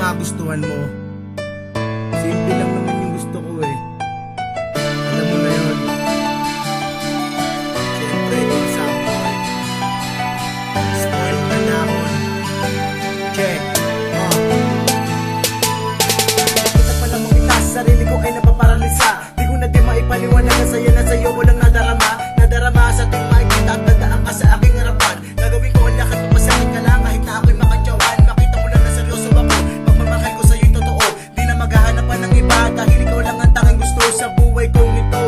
magustuhan mo. Simple lang naman yung gusto ko eh. Alam mo na yun. Siyempre din sa buhay. Spoiled na dahon. Check. Kita pa lang makita sa sarili ko ay napaparalisa. Di ko na din maipaliwanag na sa'yo na sa'yo walang nadarama. Nadarama sa ating makikita at nadaan ka sa aking harapan. Gagawin ko ang lahat mapasakin ka lang kahit na ako'y makatyawan. Makita mo lang na seryoso ako. Pagmamahal ko sa'yo'y totoo. Di na maghahanapan ng iba dahil ikaw lang ang tanging gusto sa buhay kong ito.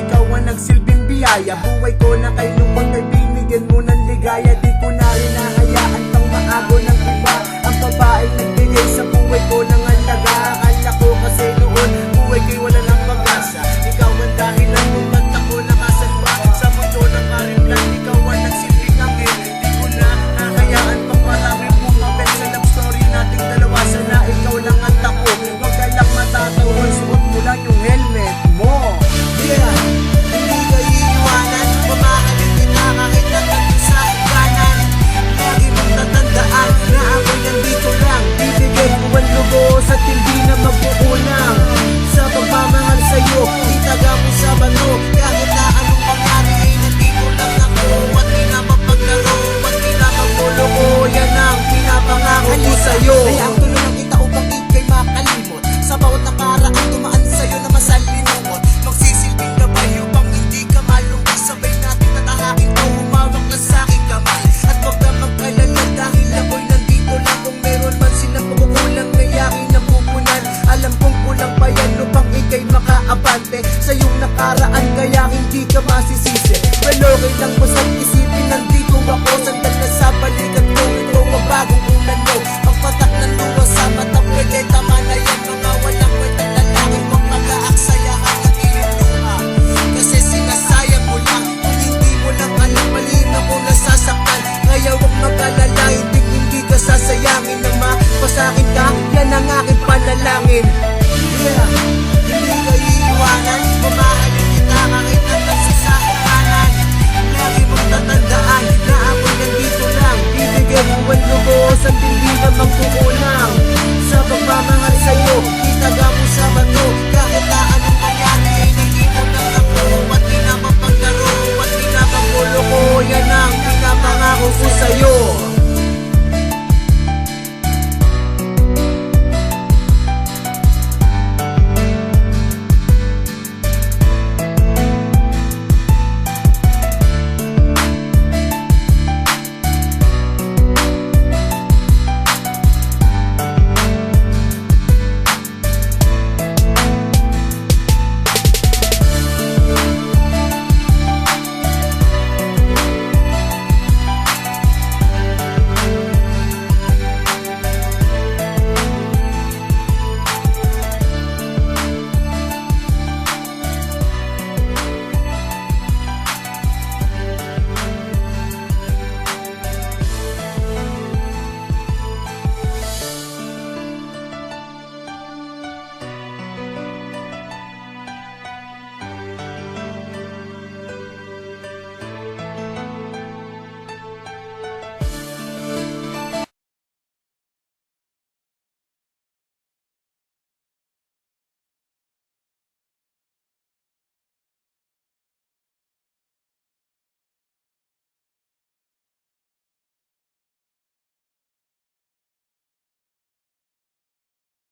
Ikaw ang nagsilbing biyaya. Buhay ko na kay lungkot ay binigyan mo ng ligaya. Di ko na rin nahayaan pang maago ng iba. Ang babaeng nagbigay sa buhay ko ng alaga. Akala ko kasi noon buhay ko'y wala ng pag-asa. Ikaw ang dahilan kung ba't ako nakasalwa sa mundo ng karimlan. Ikaw ang nagsilbing akin. Di ko na hahayaan pang marami pumapel sa love story nating dalawa. Sana ikaw lang ang tako. Huwag ka lang matatawag. Suot mo lang yung helmet mo. Yeah, hindi ka iiwanan. Pamahalin kita kahit nandito sa hangganan. Lagi mong tatandaan na ako'y nandito lang. Bibigay ko ang lugo sa hindi na magkukulang. Sa pagmamahal sa'yo, itaga mo sa bato. Kahit na anong pangyari ay nandito lang ako. At di na mapaglaro, at di na magulo ko. Yan ang pinapangako ko sa'yo. Ay ang tulungan kita upang ikay makalimot. Sa bawat nakaraan tumaan sa'yo na masalinungot. Magsisilbing gabay upang hindi ka malungkot. Sabay natin natahakin ko, humawak na sa'king kamay. At wag ka magkalala dahil ako'y nandito lang. Kung meron man silang pagkukulang na yaking napupunan. Alam kong kulang pa yan upang ikay makaabante sa iyong nakaraan kaya hindi ka masisisi. Well okay lang po sa isipin nandito ako. Sandal na sa balikat ko, ito ang bagong ulan mo. Pagpatak ng luwa sa mata, pwede tama na yan.